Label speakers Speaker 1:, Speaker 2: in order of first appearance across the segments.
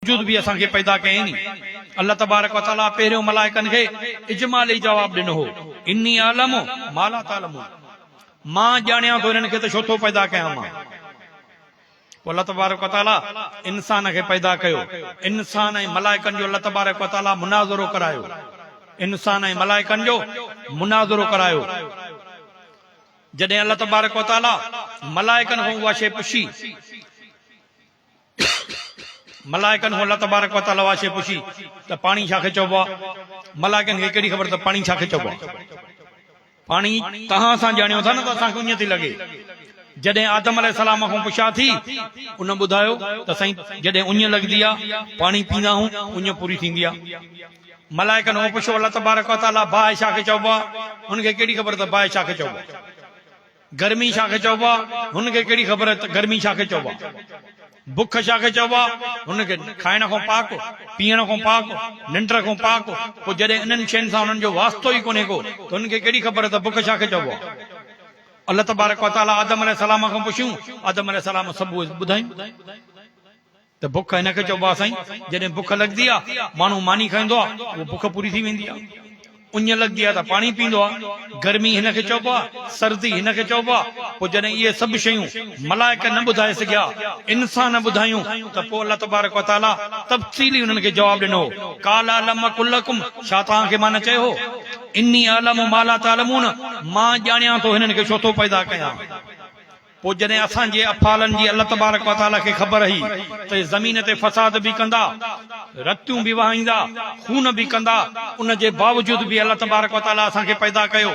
Speaker 1: वजूद भी असांखे पैदा कयईं नी। अल्लाह तबारक व तआला पहिरियों मलाइकनि खे इजमाली जवाब ॾिनो हो, इन्नी आलमु मा ला तालमून, मां ॼाणियां थो इन्हनि खे त छो थो पैदा कयां मां। पोइ अल्लाह तबारक व तआला इंसान खे पैदा कयो, इंसान ऐं मलाइकनि जो अल्लाह तबारक व तआला मुनाज़रो करायो, इंसान ऐं मलाइकनि जो मुनाज़रो करायो। जॾहिं अल्लाह तबारक व तआला मलाइकनि खां उहा शइ पुछी, मलाइकनि खां अल्लाह तबारक व तआला उहा शइ पुछी त पाणी छाखे चइबो आहे। मलाइकनि खे कहिड़ी ख़बर त पाणी छाखे चइबो आहे। पाणी तव्हां असां ॼाणियो था न त असांखे उञ थी लॻे। जॾहिं आदम अलैहिस्सलाम खां पुछा थी, उन ॿुधायो त साईं जॾहिं उञ लॻंदी आहे पाणी पींदा आहियूं उञ पूरी थींदी आहे। मलाइकनि खां पुछो अल्लाह तबारक व तआला बाहि छाखे चइबो आहे, हुनखे कहिड़ी ख़बर त बाहि छाखे चइबो आहे। गर्मी छाखे चइबो आहे, हुनखे कहिड़ी ख़बर त गर्मी छाखे चइबो आहे। बुख छाखे चइबो आहे, हुनखे खाइण खां पाक, पीअण खां पाक, निंड खां पाक। पोइ जॾहिं इन्हनि शयुनि सां हुननि जो वास्तो ई कोन्हे को त हुनखे कहिड़ी ख़बर त बुख छाखे चइबो आहे। अल्लाह तबारक व तआला आदम अलैहिस्सलाम खां पुछियूं, आदम अलैहिस्सलाम सभु ॿुधायूं त बुख हिनखे चइबो आहे साईं, जॾहिं बुख लॻंदी आहे माण्हू मानी खाईंदो आहे उहो बुख पूरी थी वेंदी आहे। उञ लॻंदी आहे त पाणी पींदो आहे, गर्मी हिनखे चइबो आहे, सर्दी हिनखे चइबो आहे। पोइ जॾहिं इहे सभु शयूं मलाइक न ॿुधाए सघिया, इंसान ॿुधायूं, त पोइ अल्लाह तबारक व तआला तफ़सीली हुननि खे जवाबु ॾिनो, काला लम कुल्लकुम, छा तव्हांखे मां न चयो इन्नी आलम मा ला तालमून, मां ॼाणियां थो हिननि खे छो थो पैदा कयां। पोइ जॾहिं असांजे अफ़ालनि जी अल्लाह तबारक व तआला खे ख़बर हुई त ज़मीन ते फसाद बि कंदा, रतियूं बि वहाईंदा, खून बि कंदा, उन जे बावजूद बि अल्लाह तबारक व तआला असांखे पैदा कयो।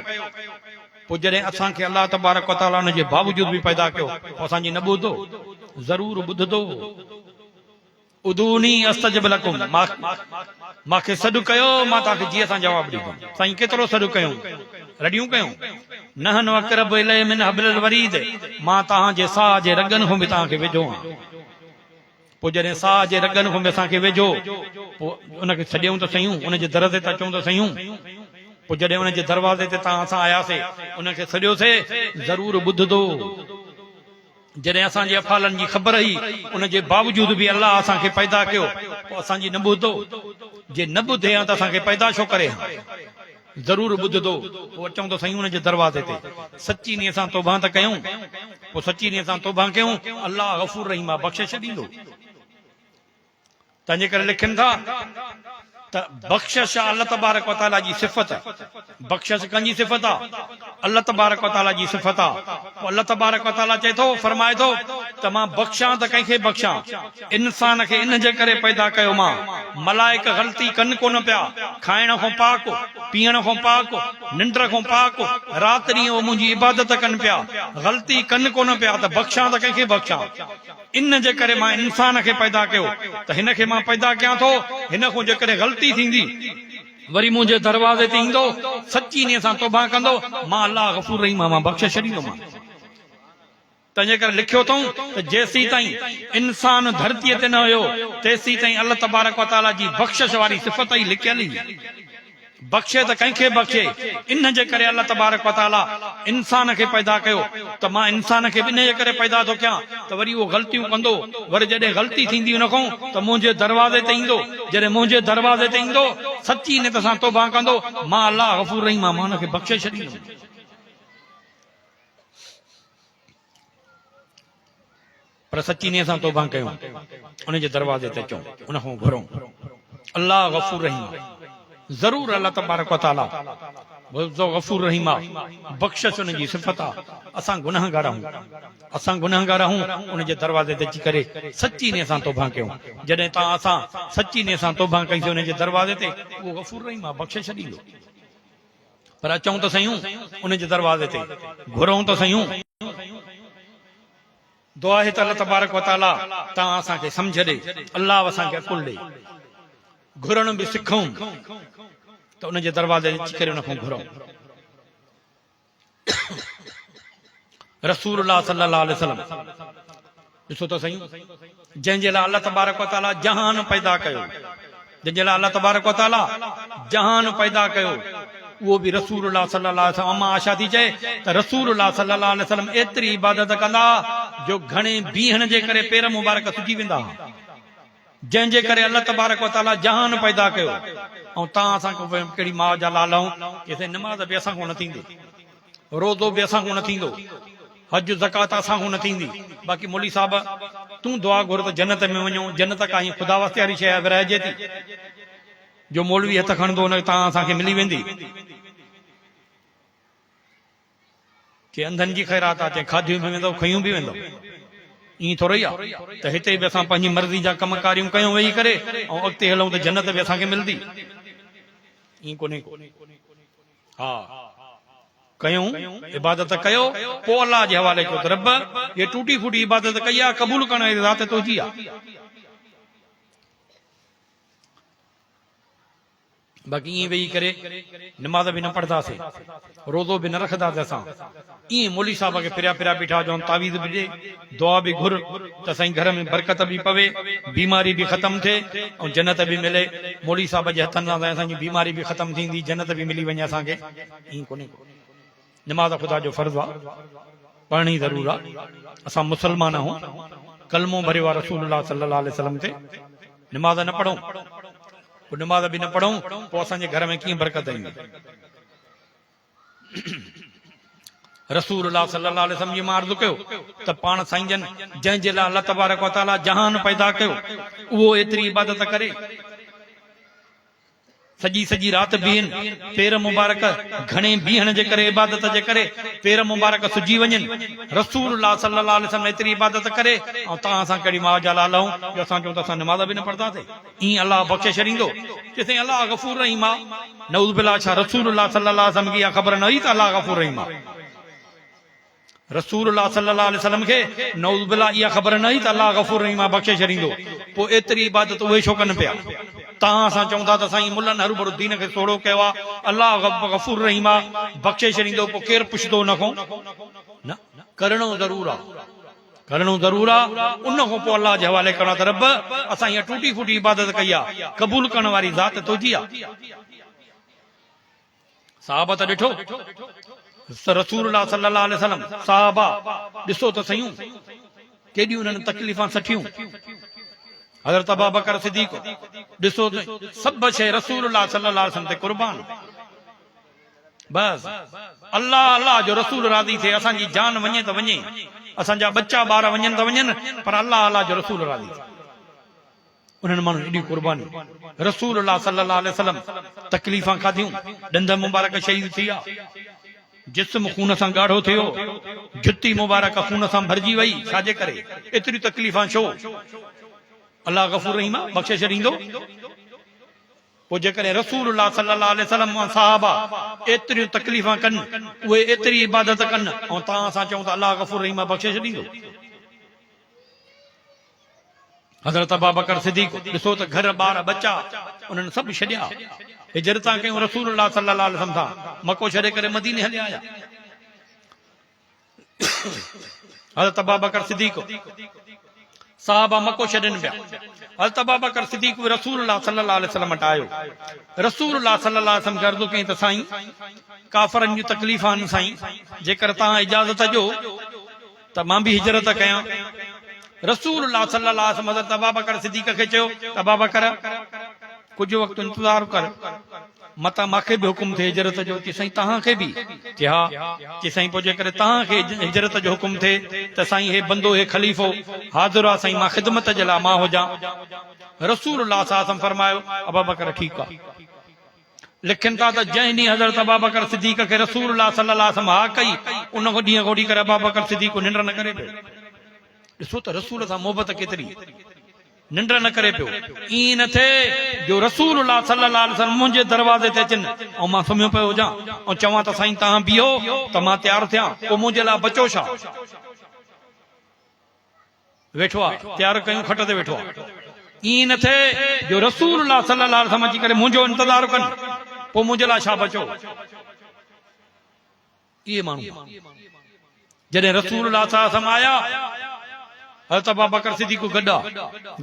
Speaker 1: पोइ जॾहिं असांखे अल्लाह तबारक व तआला उन जे बावजूद बि पैदा कयो, पोइ असांजी न ॿुधो, ज़रूर ॿुधंदो। उदूनी अस्तजिब लकुम, मूंखे सॾु कयो मां तव्हांखे जीअं सां जवाबु ॾींदुमि। साईं केतिरो सॾु कयूं, रड़ियूं कयूं। नहन अक़रबु इलैहि मिन हब्लिल वरीद, मां तव्हांजे साह जे रगनि खां बि तव्हांखे वेझो आहियां। पोइ जॾहिं साह जे रगनि खां बि असांखे वेझो, पोइ उनखे छॾियूं त सयूं, उनजे दर ते अचूं त सयूं। पोइ जॾहिं उनजे दरवाज़े ते तव्हां असां आयासीं, उनखे सॾियोसीं, ज़रूर ॿुधंदो। जॾहिं असांजे अफ़ालनि जी ख़बर हुई, उनजे बावजूद बि अल्लाह असांखे पैदा कयो, पोइ असांजी न ॿुधो। जे न ॿुधे हा त असांखे पैदा छो करे, ज़रूर ॿुधंदो। पोइ अचूं त सही उनजे दरवाज़े ते, सची नीयत सां तौबा त कयूं। पोइ सची नीयत सां तौबा कयूं, अल्लाह गफ़ूर रहीम आहे, बख़्शे छॾींदो। तंहिंजे करे लिखनि था त बख़्शिश अल्लाह तबारक व तआला जी सिफ़त, बख़्शिश कंहिंजी सिफ़त आहे, अल्लाह तबारक व तआला जी सिफ़त आहे। पोइ अल्लाह तबारक व तआला चए थो, फरमाए थो त मां बख़्शां त कंहिंखे बख़्शां, इंसान खे इन जे करे पैदा कयो मां। मलाइक ग़लती कनि कोन पिया, खाइण खां पाक, पीअण खां पाक, निंड खां पाक, राति ॾींहुं मुंहिंजी इबादत कनि पिया, ग़लती कनि कोन पिया, त बख़्शां त कंहिंखे बख़्शां। इन जे करे मां इंसान खे पैदा कयो, त हिन खे मां पैदा कयां थो। हिन खां जेकॾहिं ग़लती थींदी, वरी मुंहिंजे दरवाज़े ते ईंदो, सची नीयत सां तौबा कंदो, मां अल्लाह गफ़ूर रहीम आहियां, मां बख़्शे छॾींदोमांइ। तंहिंजे करे लिखियो अथऊं त जेसीं ताईं इंसान धरतीअ ते न हुयो, तेसीं ताईं अल्लाह तबारक व तआला जी बख़्शिश वारी सिफ़त ई लिकियल ई। बख़्शे त कंहिंखे बख़्शे, इन जे करे अल्लाह तबारक व तआला इंसान खे पैदा कयो। त मां इंसान खे इन जे करे पैदा थो कयां त वरी उहो ग़लतियूं कंदो, वरी जॾहिं ग़लती थींदी उन खां त मुंहिंजे दरवाज़े ते ईंदो। जॾहिं मुंहिंजे दरवाज़े ते ईंदो, सची नीयत सां तौबा कंदो, मां अल्लाह गफ़ूर रहीम आहियां, मां हुनखे बख़्शे छॾींदुमि। पर सची नीयत सां तौबा कयूं, उनजे दरवाज़े ते अचूं, उन खां घुरूं, अल्लाह गफ़ूर रहीम आहे। ज़रूर अल्लाह तबारक व तआला गफ़ूर रहीम आहे, बख़्शिश उन जी सिफ़त आहे। असां गुनहगार आहियूं, असां गुनहगार आहियूं, उनजे दरवाज़े ते अची करे सची नीयत सां तौबा कयूं। जॾहिं तव्हां असां सची नीयत सां तौबा कईसीं उनजे दरवाज़े ते, उहो गफ़ूर रहीम आहे, बख़्शे छॾींदो। पर अचूं त सयूं उनजे दरवाज़े ते, घुरूं त सयूं। दुआ आहे त अल्लाह तबारक व तआला तव्हां असांखे सम्झ ॾे, अल्लाह असांखे अकुल ॾे, घुरण बि सिखूं, त उनजे दरवाज़े ते अची करे उन खां घुरूं। रसूलुल्लाह सल्लल्लाहु अलैहि वसल्लम ॾिसो त सही, जंहिंजे लाइ अल्लाह तबारक व तआला जहान पैदा कयो, जंहिंजे लाइ अल्लाह तबारक व तआला जहान पैदा कयो, उहो बि रसूलुल्लाह सल्लल्लाहु अलैहि वसल्लम। अम्मा आशा थी चए त रसूलुल्लाह सल्लल्लाहु अलैहि वसल्लम एतिरी इबादत कंदा जो घणे बीहण जे करे पेर मुबारक सुजी वेंदा। जंहिंजे करे अल्लाह तबारक व तआला जहान पैदा कयो ऐं तव्हां असांखे कहिड़ी माउ जा लाल आहियूं किथे निमाज़ बि असां खां न थींदी, रोज़ो बि असां खां न थींदो, हज ज़कात असां खां न थींदी। बाक़ी मौली साहब तूं दुआ घुर त जन्नत में वञो, जन्नत का हीअं ख़ुदा वास्ते वारी शइ विरहाइजे थी जो मौलवी हथ खणंदो हुन तव्हां असांखे मिली वेंदी। के अंधनि जी ख़ैरात आहे, चए खाधियूं बि वेंदो खयूं बि वेंदो, ईअं थोरो ई आहे। त हिते बि असां पंहिंजी मर्ज़ी जा कम कारियूं कयूं वेही करे ऐं अॻिते हलूं त जन्नत बि असांखे मिलंदी। ईअं कोन्हे, हा कयूं इबादत कयो पोइ अलाह जे हवाले कयो त रब ये टूटी फूटी इबादत कई आहे, क़बूल करण जी ज़ात तुंहिंजी आहे। बाक़ी ईअं वेही करे निमाज़ बि न पढ़ंदासीं, रोज़ो बि न रखंदासीं असां, ईअं मौली साहब खे फिरिया फिरिया बीठा हुजूं, तावीज़ बि ॾे, दुआ बि घुर त साईं घर में बरकत बि पवे, बीमारी बि ख़तम थिए ऐं जन्नत बि मिले। मौली साहब जे हथनि सां असांजी बीमारी बि ख़तम थींदी, जन्नत बि मिली वञे असांखे। ईअं कोन्हे, निमाज़ ख़ुदा जो फर्ज़ आहे, पढ़णी ज़रूर आहे। असां मुसलमान आहियूं, कलमो भरियो आहे रसूलुल्लाह सल्लल्लाहु अलैहि वसल्लम ते, निमाज़ न पढ़ूं, निमाज़ बि न पढ़ूं पोइ असांजे घर में कीअं बरकत ईंदी। रसूलुल्लाह सल्लल्लाहु अलैहि वसल्लम जी मां अर्ज़ु कयो त पाण साईं जन जंहिंजे लाइ अल्लाह तबारक व तआला जहान पैदा कयो उहो एतिरी इबादत करे, सॼी सॼी राति बीहनि, पेर मुबारक घणे बीहण जे करे इबादत जे करे पेर मुबारक सुजी वञनि। रसूलुल्लाह सल्लल्लाहु अलैहि वसल्लम एतिरी इबादत करे ऐं तव्हां असां कहिड़ी माउ जा लाल आहियूं जो असां चऊं त असां निमाज़ बि न पढ़ंदासीं। ईअं अलाह बख़्शे छॾींदो किथे अलाह गफ़ूर रहीम आहे। नऊज़ बिल्लाह, छा रसूलुल्लाह सल्लल्लाहु अलैहि वसल्लम खे इहा ख़बर न हुई त अलाह गफ़ूर रहीम आहे? रसूलुल्लाह सल्लल्लाहु अलैहि वसल्लम खे नऊज़ बिल्लाह इहा ख़बर न हुई त अलाह गफ़ूर रहीम आहे, बख़्शे छॾींदो। पोइ एतिरी इबादत उहे छो कनि पिया? तव्हां असां चऊं था त साईं मुल्लनि हरू भरू दीन खे सोड़ो कयो आहे, अलाह गफ़ूर रहीम आहे, बख़्शे छॾींदो। पोइ केरु पुछंदो उन खां? न, करणो ज़रूर आहे, करणो ज़रूर आहे। उन खां पोइ अलाह जे हवाले करणो त रब असां हीअ टूटी फूटी इबादत कई आहे, क़बूल करण वारी ज़ात तुंहिंजी आहे। साहबा त ॾिठो रसूलुल्लाह सल्लल्लाहु अलैहि वसल्लम, साहबा ॾिसो त सयूं केॾियूं उन्हनि तकलीफ़ां सठियूं। हज़रत अबू बकर सिद्दीक़ ॾिसो सभु शइ रसूलुल्लाह सल्लल्लाहु अलैहि वसल्लम ते कुर्बान। बस अल्लाह अल्लाह जो रसूल राज़ी थिए, असांजी जान वञे त वञे, असांजा बच्चा ॿार वञनि त वञनि, पर अल्लाह अल्लाह जो रसूल राज़ी थिए। उन्हनि माण्हुनि एॾी कुर्बानी, रसूलुल्लाह सल्लल्लाहु अलैहि वसल्लम तकलीफ़ां खाधियूं, ॾंद मुबारक शहीद थी विया, जिस्म खून सां ॻाढ़ो थियो, जुती मुबारक खून सां भरिजी वई, छाजे करे? एतिरी तकलीफ़ां छो? अल्लाह गफ़ूर रहीम आहे, बख़्शे छॾींदो। पोइ जेकॾहिं रसूलुल्लाह सल्लल्लाहु अलैहि वसल्लम साहबा एतिरियूं तकलीफ़ां कनि, उहे एतिरी इबादत कनि ऐं तव्हां असां चऊं त अल्लाह गफ़ूर रहीम आहे, बख़्शे छॾींदो। हज़रत अबू बकर सिद्दीक़ ॾिसो त घर ॿार बच्चा उन्हनि सभु छॾिया, हिजरतां कयूं रसूलुल्लाह सल्लल्लाहु अलैहि वसल्लम सां, मको छॾे करे मदीने हली आया। हज़रत अबू बकर सिद्दीक़ साहबा मको छॾनि पिया, हज़रत अबू बकर सिद्दीक़ रसूलुल्लाह सल्लल्लाहु अलैहि वसल्लम वटि आयो। रसूलुल्लाह सल्लल्लाहु अलैहि वसल्लम खे अर्ज़ु कई त साईं काफ़रनि जूं तकलीफ़ां आहिनि साईं, जेकर तव्हां इजाज़त ॾियो त मां बि हिजरत कयां। रसूलुल्लाह सल्लल्लाहु अलैहि वसल्लम हज़रत अबू बकर सिद्दीक़ खे चयो त अबू बकर कुझु वक़्तु इंतज़ार कर, मता मूंखे बि हुकुम थिए हिजरत जो। कि साईं तव्हांखे बि? कि हा। कि साईं पोइ जेकर तव्हांखे हिजरत जो हुकुम थिए त साईं हे बंदो हे खलीफ़ो हाज़िर आहे साईं, मां ख़िदमत जे लाइ मां हुजां। रसूलुल्लाह सल्लल्लाहु अलैहि वसल्लम फरमायो अबू बकर ठीकु आहे। लिखनि था त जंहिं ॾींहुं हज़रत अबू बकर सिद्दीक़ खे रसूलुल्लाह सल्लल्लाहु अलैहि वसल्लम हा कई, उन खां ॾींहं खोड़ी करे अबू बकर सिद्दीक़ निंड न करे पियो। ॾिसो त रसूल सां मोहबत केतिरी, निंड न करे पियो। ईअं न थिए जो रसूलुल्लाह सल्लल्लाहु अलैहि वसल्लम मुंहिंजे दरवाज़े ते अचनि ऐं मां सुम्हियो पियो हुजां ऐं चवां त साईं तव्हां बीहो त मां तयारु थियां, पोइ मुंहिंजे लाइ बचो छा? वेठो आहे, तयारु कयूं, खट ते वेठो आहे। ईअं न थिए जो रसूलुल्लाह सल्लल्लाहु अलैहि वसल्लम अची करे मुंहिंजो इंतज़ारु कनि, पोइ मुंहिंजे लाइ छा बचो? इहे माण्हू जॾहिं रसूलुल्लाह सल्लल्लाहु अलैहि वसल्लम आया, हज़रत अबू बकर सिद्दीक़ गॾा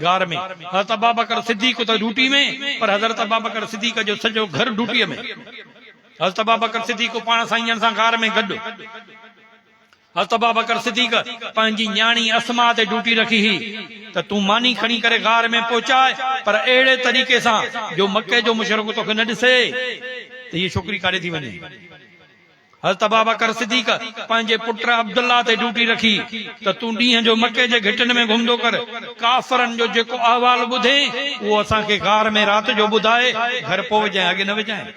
Speaker 1: गार में, हज़रत अबू बकर सिद्दीक़ त ड्यूटी में, पर हज़रत अबू बकर सिद्दीक़ जो सॼो घर ड्यूटीअ में। हज़रत अबू बकर सिद्दीक़ पाण साईं जन सां गार में गॾु हज़रत अबू बकर सिद्दीक़ पंहिंजी न्याणी अस्मा ते ड्यूटी रखी ही त तूं मानी खणी करे गार में पहुचाए, पर अहिड़े तरीक़े सां जो मके जो मुशरिक तोखे न ॾिसे त ये छोकिरी काॾे थी वञे। हज़रत अबू बकर सिद्दीक़ पंहिंजे पुट अब्दुल्ला ते ड्यूटी रखी त तूं ॾींहं जो मके जे घिटनि में घुमंदो कर, काफ़रनि जो जेको अहवाल ॿुधे उहो असांखे गार में राति जो ॿुधाए, घर पोइ विझाए, अॻे न विझाए।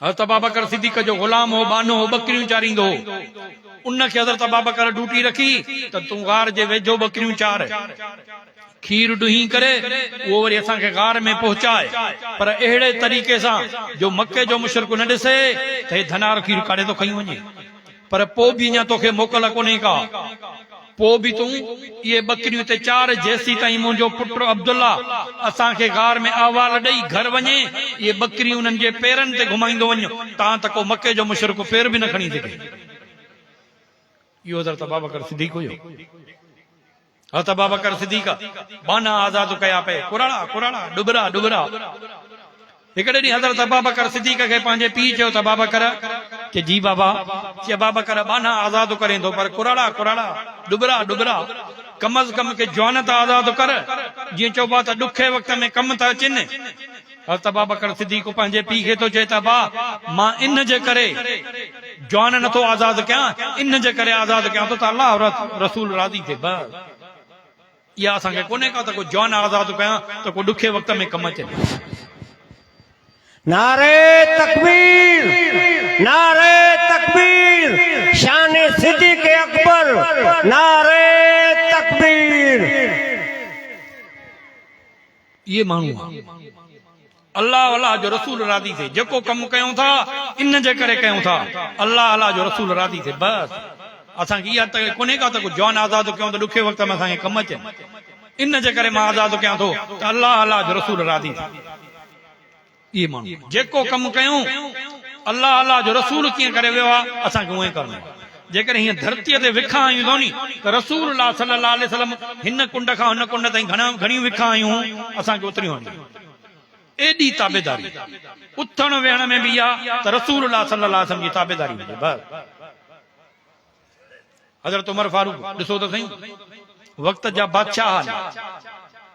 Speaker 1: हज़रत अबू बकर सिद्दीक़ जो गुलाम हो, बानो हो, बकरियूं चारींदो हो। उनखे हज़रत अबू बकर ड्यूटी रखी त तूं गार जे वेझो बकरियूं चार, खीर ॾुही करे उहो वरी असांखे गार में पहुचाए, पर अहिड़े तरीक़े सां जो मके जो मुशरिक न ॾिसे त हे धनार खीर काॾे थो खई वञे। पर पोइ बि अञा तोखे मोकल कोन्हे का, पोइ बि तूं इहे बकरियूं ते चार, जेसीं ताईं मुंहिंजो पुट अब्दुल्ला असांखे गार में अहवाल ॾेई घर वञे, इहे बकरियूं उन्हनि जे पेरनि ते घुमाईंदो वञ, तां त को मके जो मुशरिक पेर बि न खणी सघे। इहो हज़रत अबू बकर सिद्दीक़ हुयो। हज़रत अबू बकर सिद्दीक़ बाना आज़ाद कया पे, कुराड़ा कुराड़ा, डुबरा डुबरा। हिकिड़े ॾींहुं हज़रत अबू बकर सिद्दीक़ खे पंहिंजे पीउ चयो त अबू बकर, कि जी बाबा, कि अबू बकर बाना आज़ाद करे थो, पर कुराड़ा कुराड़ा, डुबरा डुबरा, कम अज़ कम के जवान त आज़ाद कर, जीअं चइबो आहे त ॾुखे वक़्त में कम था अचनि। हज़रत अबू बकर सिद्दीक़ पंहिंजे पीउ खे थो चए त बा, मां इन जे करे जवान नथो आज़ाद कयां, इन जे करे आज़ाद कयां थो त अल्लाह रसूल राज़ी थिए। बस इहा असांखे कोन्हे का त को जवान आज़ाद कयां त को ॾुखे वक़्त में कम अचनि।
Speaker 2: नारे तकबीर, नारे तकबीर, शान सिद्दीक़ अकबर, नारे तकबीर।
Speaker 1: ये माण्हू अल्लाह अल्लाह जो रसूल राज़ी थिए, जेको कमु कयूं था इन जे करे कयूं था, अल्लाह अल्लाह जो रसूल राज़ी थिए। बस असांखे इहा त कोन्हे का त को जवान आज़ाद कयूं त ॾुखे वक़्त में असांखे कमु अचनि, इन जे करे मां आज़ाद कयां थो त अल्लाह अल्लाह जो रसूल राज़ी थिए। इहे माण्हू जेको कमु कयूं अल्लाह अल्लाह जो रसूल कीअं करे वियो आहे, असांखे उहो ई करणो आहे। जेकर हीअं धरतीअ ते विखा आहियूं थो नी त रसूल सल्लल्लाहु अलैहि वसल्लम हिन कुंड खां हुन कुंड ताईं घणियूं विखा आहियूं, असांखे उतरियूं आहिनि। एॾी ताबेदारी उथण वेहण में बि आहे त रसूल सल्लल्लाहु अलैहि वसल्लम जी ताबेदारी हुजे। बस हज़रत उमर फारूक ॾिसो त सही, वक़्त जा बादशाह,